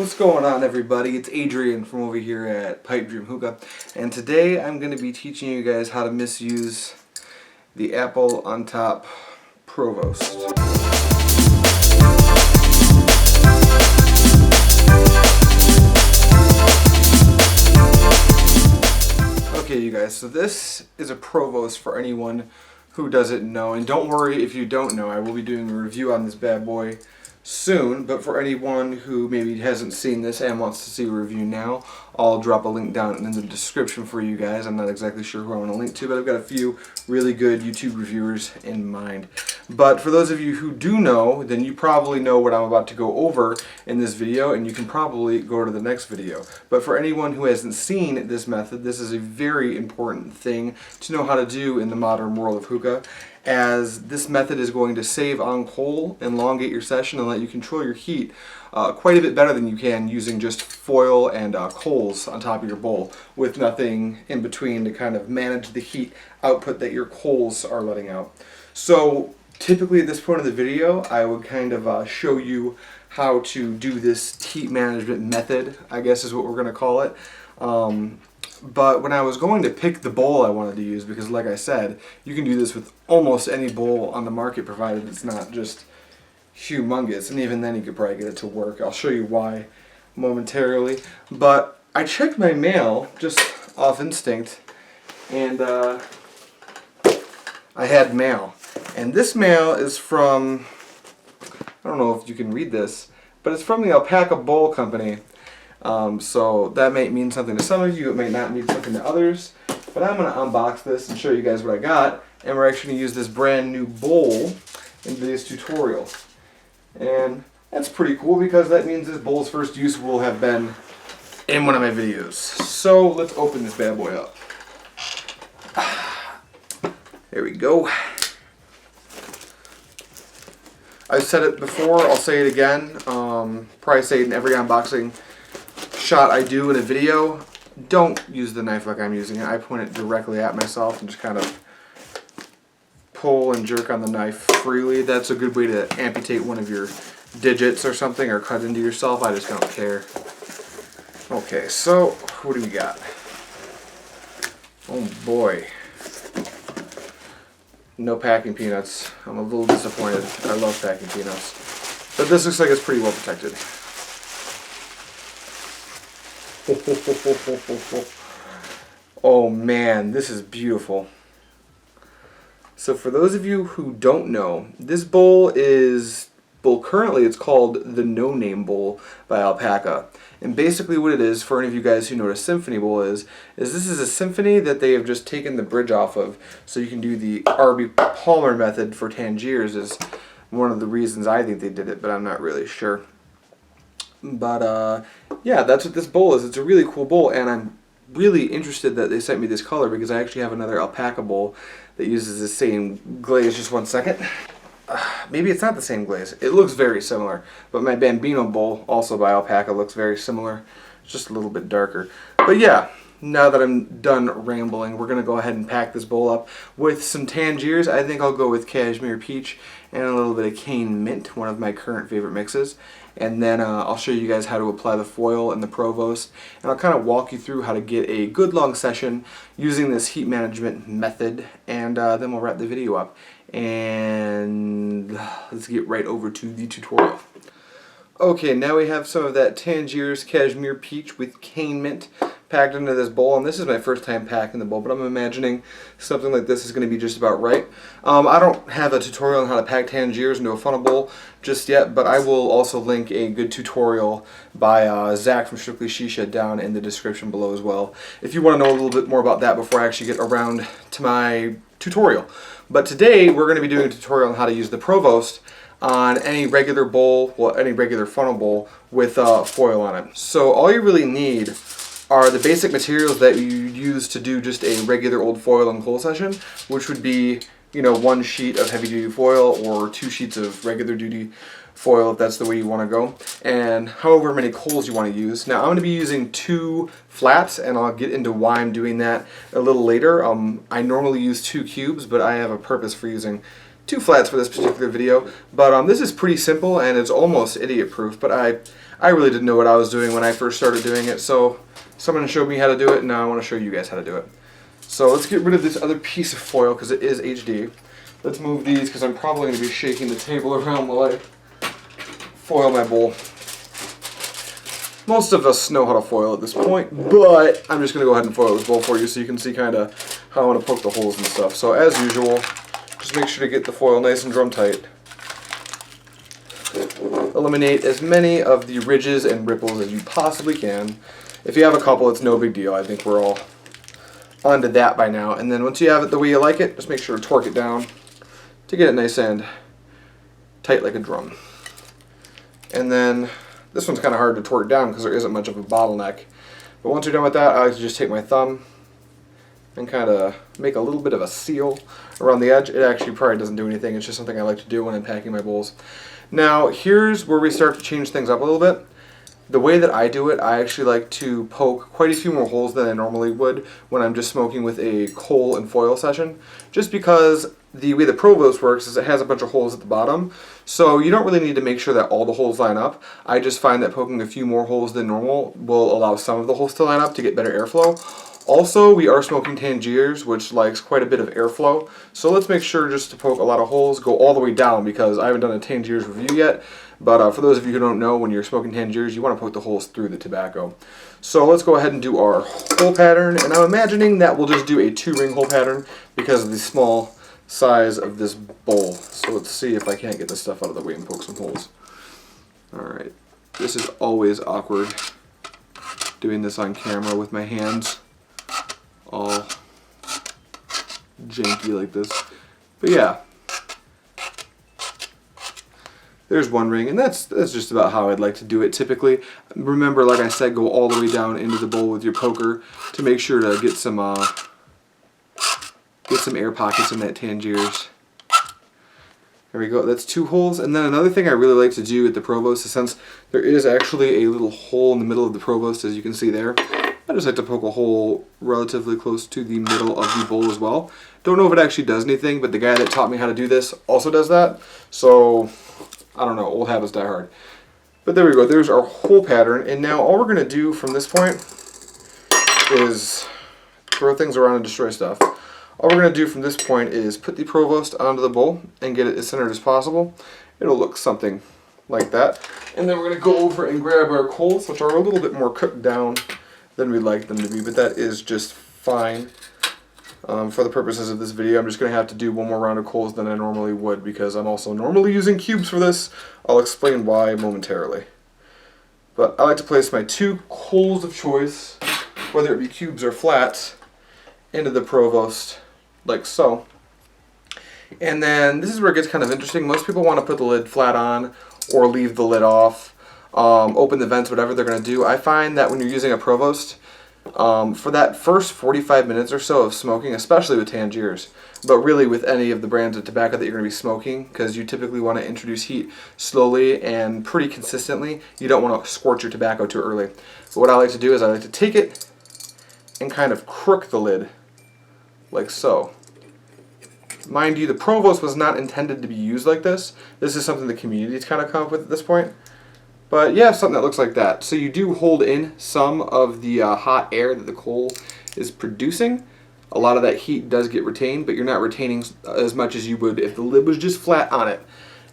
What's going on, everybody? It's Adrian from over here at Pipe Dream Hookah, and today I'm going to be teaching you guys how to misuse the apple on top Provost. Okay, you guys, so this is a Provost for anyone who doesn't know, and don't worry if you don't know, I will be doing a review on this bad boy soon, but for anyone who maybe hasn't seen this and wants to see a review now, I'll drop a link down in the description for you guys. I'm not exactly sure who I want to link to, but I've got a few really good YouTube reviewers in mind. But for those of you who do know, then you probably know what I'm about to go over in this video, and you can probably go to the next video. But for anyone who hasn't seen this method, this is a very important thing to know how to do in the modern world of hookah, as this method is going to save on coal, elongate your session, and let you control your heat quite a bit better than you can using just foil and coals on top of your bowl with nothing in between to kind of manage the heat output that your coals are letting out. So typically at this point of the video, I would kind of show you how to do this heat management method, I guess is what we're going to call it. But when I was going to pick the bowl I wanted to use, because like I said, you can do this with almost any bowl on the market provided it's not just humongous, and even then you could probably get it to work. I'll show you why momentarily. But I checked my mail just off instinct, and I had mail. And this mail is from, I don't know if you can read this, but it's from the Alpaca Bowl Company. So that may mean something to some of you, it may not mean something to others, but I'm going to unbox this and show you guys what I got, and we're actually going to use this brand new bowl in today's tutorial. And that's pretty cool because that means this bowl's first use will have been in one of my videos. So let's open this bad boy up. There we go. I've said it before, I'll say it again, probably say it in every unboxing shot I do in a video. Don't use the knife like I'm using it. I point it directly at myself and just kind of pull and jerk on the knife freely. That's a good way to amputate one of your digits or something, or cut into yourself. I just don't care. Okay, so what do we got? Oh boy. No packing peanuts. I'm a little disappointed. I love packing peanuts. But this looks like it's pretty well protected. Oh man, this is beautiful. So for those of you who don't know, this bowl is, well, currently it's called the No Name Bowl by Alpaca. And basically what it is, for any of you guys who know what a symphony bowl is this is a symphony that they have just taken the bridge off of, so you can do the R.B. Palmer method for Tangiers is one of the reasons I think they did it, but I'm not really sure. But yeah, that's what this bowl is. It's a really cool bowl, and I'm really interested that they sent me this color because I actually have another Alpaca bowl that uses the same glaze. Just one second. Maybe it's not the same glaze. It looks very similar, but my Bambino bowl, also by Alpaca, looks very similar. It's just a little bit darker. But yeah, now that I'm done rambling, we're going to go ahead and pack this bowl up with some Tangiers. I think I'll go with Cashmere Peach and a little bit of Cane Mint, one of my current favorite mixes. And then I'll show you guys how to apply the foil and the Provost, and I'll kind of walk you through how to get a good long session using this heat management method, and then we'll wrap the video up. And let's get right over to the tutorial. Okay, now we have some of that Tangiers Cashmere Peach with Cane Mint packed into this bowl, and this is my first time packing the bowl, but I'm imagining something like this is going to be just about right. I don't have a tutorial on how to pack Tangiers into a funnel bowl just yet, but I will also link a good tutorial by Zach from Strictly Shisha down in the description below as well, if you want to know a little bit more about that before I actually get around to my tutorial. But today we're going to be doing a tutorial on how to use the Provost on any regular bowl, well, any regular funnel bowl with foil on it. So all you really need are the basic materials that you use to do just a regular old foil and coal session, which would be, you know, 1 sheet of heavy duty foil or 2 sheets of regular duty foil if that's the way you want to go, and however many coals you want to use. Now I'm going to be using 2 flats, and I'll get into why I'm doing that a little later. I normally use 2 cubes, but I have a purpose for using 2 flats for this particular video. But this is pretty simple and it's almost idiot proof, but I I really didn't know what I was doing when I first started doing it, so someone showed me how to do it, and now I want to show you guys how to do it. So let's get rid of this other piece of foil because it is HD. Let's move these because I'm probably going to be shaking the table around while I foil my bowl. Most of us know how to foil at this point, but I'm just going to go ahead and foil this bowl for you so you can see kind of how I want to poke the holes and stuff. So as usual, just make sure to get the foil nice and drum tight. Eliminate as many of the ridges and ripples as you possibly can. If you have a couple, it's no big deal. I think we're all onto that by now. And then once you have it the way you like it, just make sure to torque it down to get it nice and tight like a drum. And then this one's kind of hard to torque down because there isn't much of a bottleneck. But once you're done with that, I like to just take my thumb and kind of make a little bit of a seal around the edge. It actually probably doesn't do anything. It's just something I like to do when I'm packing my bowls. Now, here's where we start to change things up a little bit. The way that I do it, I actually like to poke quite a few more holes than I normally would when I'm just smoking with a coal and foil session. Just because the way the Provost works is it has a bunch of holes at the bottom, so you don't really need to make sure that all the holes line up. I just find that poking a few more holes than normal will allow some of the holes to line up to get better airflow. Also, we are smoking Tangiers, which likes quite a bit of airflow, so let's make sure just to poke a lot of holes, go all the way down, because I haven't done a Tangiers review yet, but for those of you who don't know, when you're smoking Tangiers, you want to poke the holes through the tobacco. So let's go ahead and do our hole pattern, and I'm imagining that we'll just do a 2-ring hole pattern because of the small size of this bowl. So let's see if I can't get this stuff out of the way and poke some holes. Alright, this is always awkward, doing this on camera with my hands all janky like this. But yeah, there's one ring, and that's just about how I'd like to do it typically. Remember, like I said, go all the way down into the bowl with your poker to make sure to get some air pockets in that Tangiers. There we go, that's 2 holes. And then another thing I really like to do at the Provost is, since there is actually a little hole in the middle of the Provost, as you can see there, I just like to poke a hole relatively close to the middle of the bowl as well. Don't know if it actually does anything, but the guy that taught me how to do this also does that. So, I don't know, old habits die hard. But there we go, there's our hole pattern. And now all we're going to do from this point is throw things around and destroy stuff. All we're going to do from this point is put the Provost onto the bowl and get it as centered as possible. It'll look something like that. And then we're going to go over and grab our coals, which are a little bit more cooked down than we'd like them to be, but that is just fine. For the purposes of this video, I'm just going to have to do one more round of coals than I normally would because I'm also normally using cubes for this. I'll explain why momentarily. But I like to place my 2 coals of choice, whether it be cubes or flats, into the Provost, like so. And then this is where it gets kind of interesting. Most people want to put the lid flat on or leave the lid off, open the vents, whatever they're going to do. I find that when you're using a Provost, for that first 45 minutes or so of smoking, especially with Tangiers, but really with any of the brands of tobacco that you're going to be smoking, because you typically want to introduce heat slowly and pretty consistently. You don't want to scorch your tobacco too early. But what I like to do is I like to take it and kind of crook the lid, like so. Mind you, the Provost was not intended to be used like this. This is something the community's kind of come up with at this point. But yeah, something that looks like that. So you do hold in some of the hot air that the coal is producing. A lot of that heat does get retained, but you're not retaining as much as you would if the lid was just flat on it.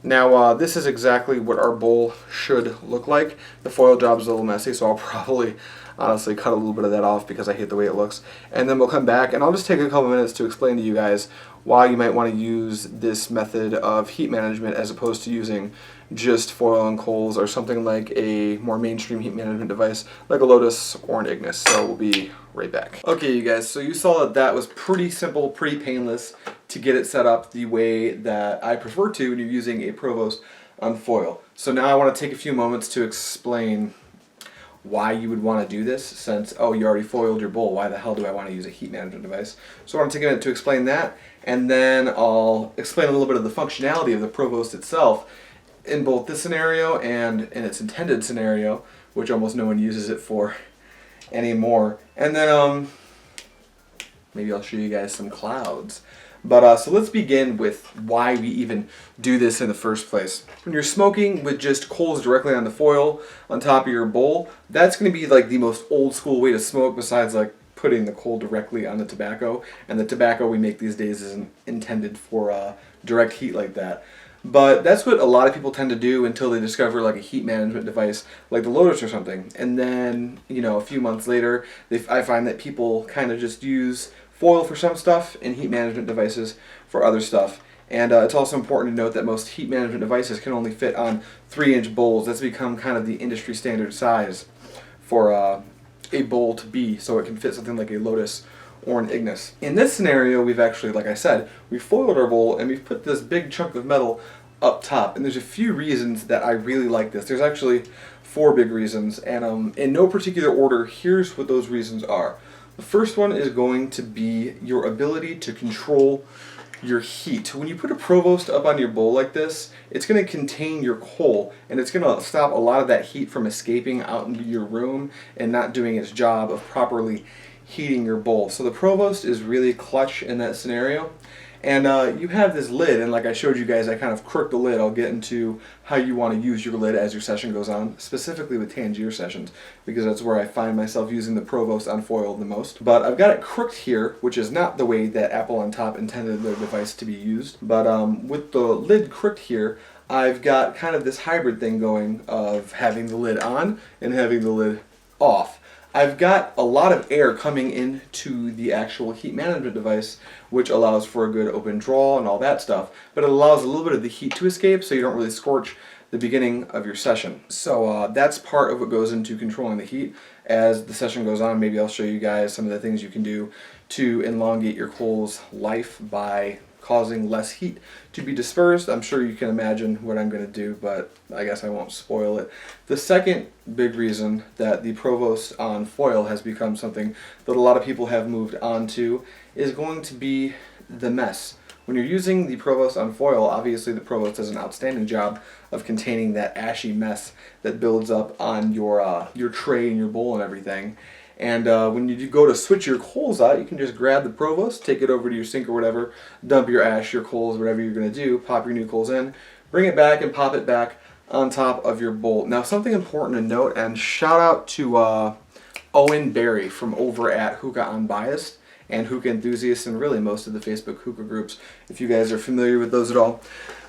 Now, this is exactly what our bowl should look like. The foil job is a little messy, so I'll probably honestly cut a little bit of that off because I hate the way it looks. And then we'll come back, and I'll just take a couple minutes to explain to you guys why you might want to use this method of heat management as opposed to using just foil and coals or something like a more mainstream heat management device like a Lotus or an Ignis. So we'll be right back. Okay, you guys, so you saw that that was pretty simple, pretty painless to get it set up the way that I prefer to when you're using a Provost on foil. So now I want to take a few moments to explain why you would want to do this, since, oh, you already foiled your bowl, why the hell do I want to use a heat management device? So I want to take a minute to explain that, and then I'll explain a little bit of the functionality of the Provost itself in both this scenario and in its intended scenario, which almost no one uses it for anymore. And then maybe I'll show you guys some clouds. But so let's begin with why we even do this in the first place. When you're smoking with just coals directly on the foil on top of your bowl, that's going to be like the most old school way to smoke, besides like putting the coal directly on the tobacco. And the tobacco we make these days isn't intended for direct heat like that. But that's what a lot of people tend to do until they discover like a heat management device like the Lotus or something. And then, a few months later, I find that people kind of just use foil for some stuff and heat management devices for other stuff. And it's also important to note that most heat management devices can only fit on 3-inch bowls. That's become kind of the industry standard size for a bowl to be, so it can fit something like a Lotus or an Ignis. In this scenario, we've actually, like I said, we foiled our bowl and we've put this big chunk of metal up top. And there's a few reasons that I really like this. There's actually 4 big reasons, and in no particular order, here's what those reasons are. The first one is going to be your ability to control your heat. When you put a Provost up on your bowl like this, it's going to contain your coal, and it's going to stop a lot of that heat from escaping out into your room and not doing its job of properly heating your bowl. So the Provost is really clutch in that scenario. And you have this lid, and like I showed you guys, I kind of crooked the lid. I'll get into how you want to use your lid as your session goes on, specifically with Tangier sessions, because that's where I find myself using the Provost on foil the most. But I've got it crooked here, which is not the way that Apple on Top intended their device to be used. But with the lid crooked here, I've got kind of this hybrid thing going of having the lid on and having the lid off. I've got a lot of air coming into the actual heat management device, which allows for a good open draw and all that stuff, but it allows a little bit of the heat to escape so you don't really scorch the beginning of your session. So that's part of what goes into controlling the heat. As the session goes on, maybe I'll show you guys some of the things you can do to elongate your coal's life by causing less heat to be dispersed. I'm sure you can imagine what I'm going to do, but I guess I won't spoil it. The second big reason that the Provost on foil has become something that a lot of people have moved on to is going to be the mess. When you're using the Provost on foil, obviously the Provost does an outstanding job of containing that ashy mess that builds up on your tray and your bowl and everything. And when you go to switch your coals out, you can just grab the Provost, take it over to your sink or whatever, dump your ash, your coals, whatever you're going to do, pop your new coals in, bring it back and pop it back on top of your bowl. Now, something important to note, and shout out to Owen Barry from over at Hookah Unbiased and Hookah Enthusiasts, and really most of the Facebook Hookah groups, if you guys are familiar with those at all.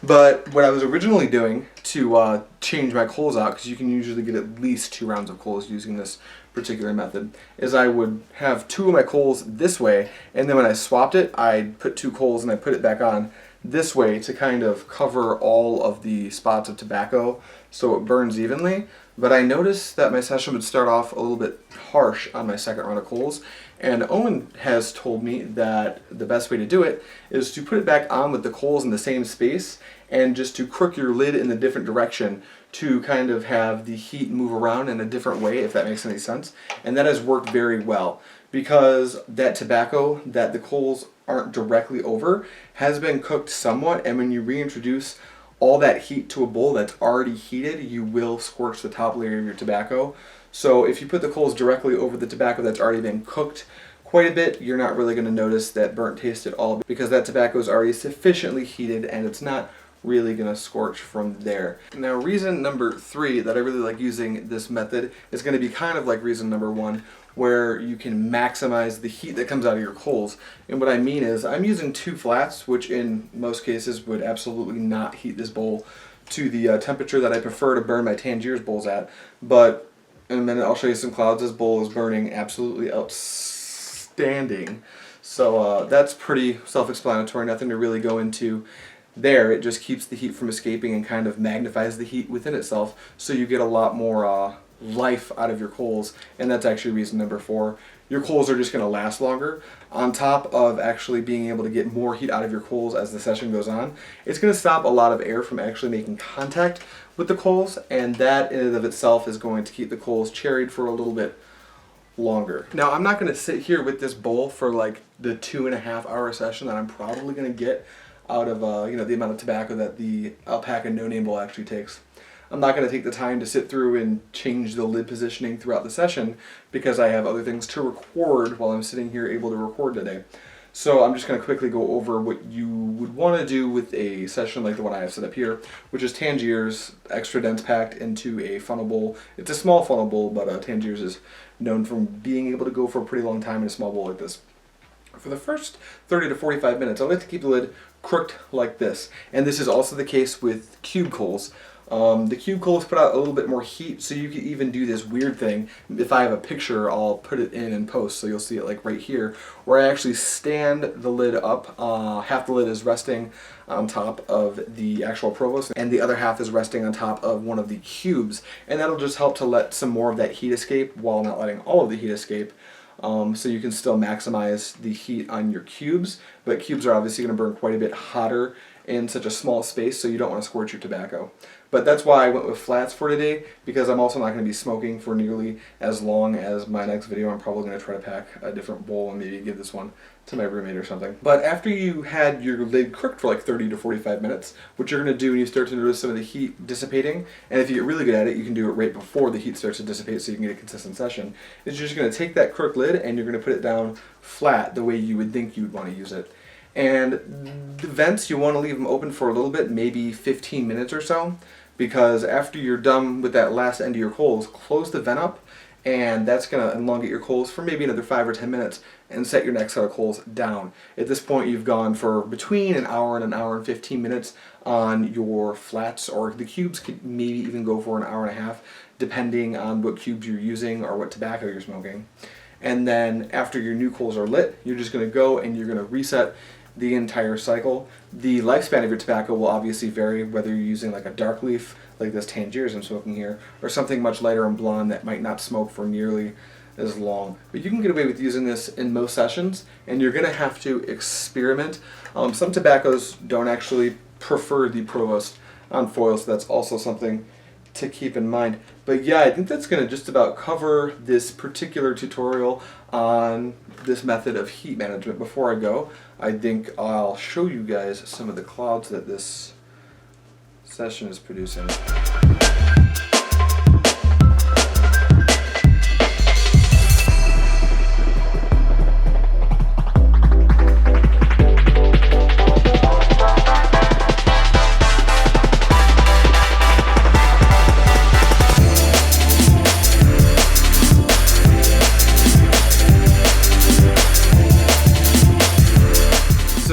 But what I was originally doing to change my coals out, because you can usually get at least 2 rounds of coals using this particular method, is I would have 2 of my coals this way, and then when I swapped it, I'd put 2 coals and I put it back on this way to kind of cover all of the spots of tobacco so it burns evenly. But I noticed that my session would start off a little bit harsh on my second round of coals, and Owen has told me that the best way to do it is to put it back on with the coals in the same space and just to crook your lid in a different direction to kind of have the heat move around in a different way, if that makes any sense. And that has worked very well, because that tobacco that the coals aren't directly over has been cooked somewhat, and when you reintroduce all that heat to a bowl that's already heated, you will scorch the top layer of your tobacco. So if you put the coals directly over the tobacco that's already been cooked quite a bit, you're not really going to notice that burnt taste at all, because that tobacco is already sufficiently heated and it's not really going to scorch from there. Now, reason number 3 that I really like using this method is going to be kind of like reason number 1, where you can maximize the heat that comes out of your coals. And what I mean is I'm using 2 flats, which in most cases would absolutely not heat this bowl to the temperature that I prefer to burn my Tangier's bowls at. But in a minute I'll show you some clouds. This bowl is burning absolutely outstanding. So that's pretty self-explanatory, nothing to really go into there. It just keeps the heat from escaping and kind of magnifies the heat within itself, so you get a lot more life out of your coals. And that's actually reason number 4. Your coals are just going to last longer. On top of actually being able to get more heat out of your coals as the session goes on, it's going to stop a lot of air from actually making contact with the coals, and that in and of itself is going to keep the coals cherried for a little bit longer. Now, I'm not going to sit here with this bowl for like the 2.5-hour session that I'm probably going to get out of the amount of tobacco that the Alpaca no-name bowl actually takes. I'm not going to take the time to sit through and change the lid positioning throughout the session, because I have other things to record while I'm sitting here able to record today. So I'm just going to quickly go over what you would want to do with a session like the one I have set up here, which is Tangiers extra dense packed into a funnel bowl. It's a small funnel bowl, but Tangiers is known for being able to go for a pretty long time in a small bowl like this. For the first 30 to 45 minutes, I like to keep the lid crooked like this. And this is also the case with cube coals. The cube coals put out a little bit more heat, so you can even do this weird thing. If I have a picture, I'll put it in post, so you'll see it like right here, where I actually stand the lid up. Half the lid is resting on top of the actual Provost, and the other half is resting on top of one of the cubes. And that'll just help to let some more of that heat escape while not letting all of the heat escape. So you can still maximize the heat on your cubes, but cubes are obviously going to burn quite a bit hotter in such a small space, so you don't want to scorch your tobacco. But that's why I went with flats for today, because I'm also not going to be smoking for nearly as long as my next video. I'm probably going to try to pack a different bowl and maybe give this one to my roommate or something. But after you had your lid cooked for like 30 to 45 minutes, what you're going to do when you start to notice some of the heat dissipating, and if you get really good at it, you can do it right before the heat starts to dissipate so you can get a consistent session, is you're just going to take that crooked lid and you're going to put it down flat the way you would think you would want to use it. And the vents, you want to leave them open for a little bit, maybe 15 minutes or so, because after you're done with that last end of your coals, close the vent up, and that's going to elongate your coals for maybe another 5 or 10 minutes and set your next set of coals down. At this point, you've gone for between an hour and 15 minutes on your flats, or the cubes could maybe even go for an hour and a half, depending on what cubes you're using or what tobacco you're smoking. And then after your new coals are lit, you're just going to go and you're going to reset the entire cycle. The lifespan of your tobacco will obviously vary, whether you're using like a dark leaf, like this Tangiers I'm smoking here, or something much lighter and blonde that might not smoke for nearly as long. But you can get away with using this in most sessions, and you're going to have to experiment. Some tobaccos don't actually prefer the Provost on foil, so that's also something to keep in mind. But yeah, I think that's going to just about cover this particular tutorial on this method of heat management. Before I go, I think I'll show you guys some of the clouds that this session is producing.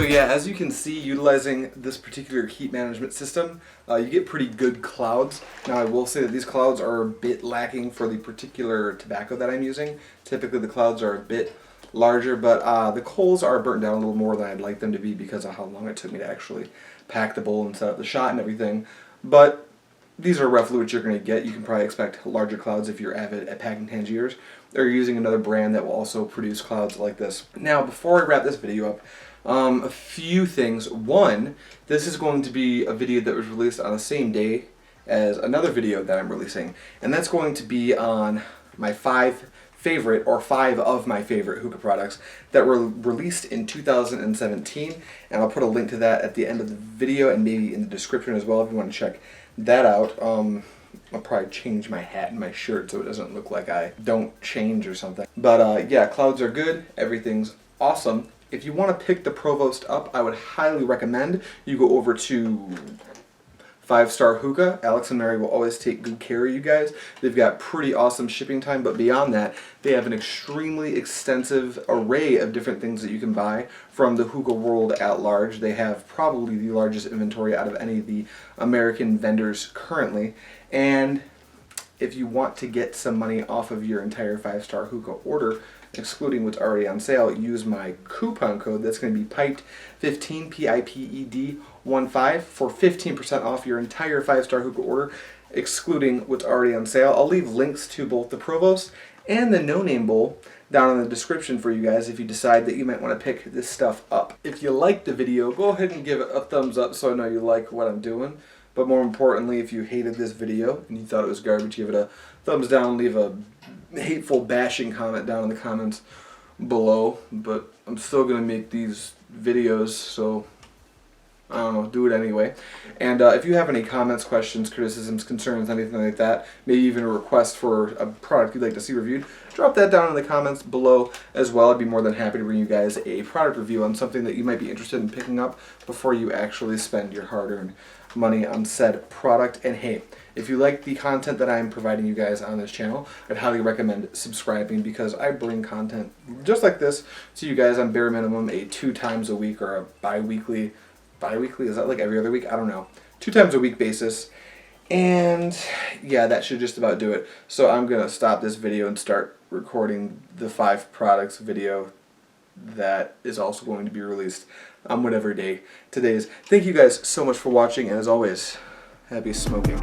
Yeah, as you can see, utilizing this particular heat management system, you get pretty good clouds. Now, I will say that these clouds are a bit lacking for the particular tobacco that I'm using. Typically, the clouds are a bit larger, but the coals are burnt down a little more than I'd like them to be because of how long it took me to actually pack the bowl and set up the shot and everything. But these are roughly what you're going to get. You can probably expect larger clouds if you're avid at packing Tangiers, or you're using another brand that will also produce clouds like this. Now, before I wrap this video up, a few things. One, this is going to be a video that was released on the same day as another video that I'm releasing, and that's going to be on my 5 of my favorite hookah products that were released in 2017, and I'll put a link to that at the end of the video and maybe in the description as well if you want to check that out. I'll probably change my hat and my shirt so it doesn't look like I don't change or something. But yeah, clouds are good, everything's awesome. If you want to pick the Provost up, I would highly recommend you go over to 5-Star Hookah. Alex and Mary will always take good care of you guys. They've got pretty awesome shipping time, but beyond that, they have an extremely extensive array of different things that you can buy from the hookah world at large. They have probably the largest inventory out of any of the American vendors currently. And if you want to get some money off of your entire 5-Star Hookah order, excluding what's already on sale, use my coupon code. That's going to be PIPED15, PIPED15, for 15% off your entire 5-Star Hookah order, excluding what's already on sale. I'll leave links to both the Provost and the No Name Bowl down in the description for you guys if you decide that you might want to pick this stuff up. If you liked the video, go ahead and give it a thumbs up so I know you like what I'm doing. But more importantly, if you hated this video and you thought it was garbage, give it a thumbs down, leave a hateful bashing comment down in the comments below. But I'm still going to make these videos, so I don't know, do it anyway. And if you have any comments, questions, criticisms, concerns, anything like that, maybe even a request for a product you'd like to see reviewed, drop that down in the comments below as well. I'd be more than happy to bring you guys a product review on something that you might be interested in picking up before you actually spend your hard-earned money on said product. And hey, if you like the content that I'm providing you guys on this channel, I'd highly recommend subscribing, because I bring content just like this to you guys on bare minimum a 2 times a week or a bi-weekly. Bi-weekly? Is that like every other week? I don't know. 2 times a week basis. And yeah, that should just about do it. So I'm going to stop this video and start recording the 5 products video that is also going to be released on whatever day today is. Thank you guys so much for watching, and as always, happy smoking.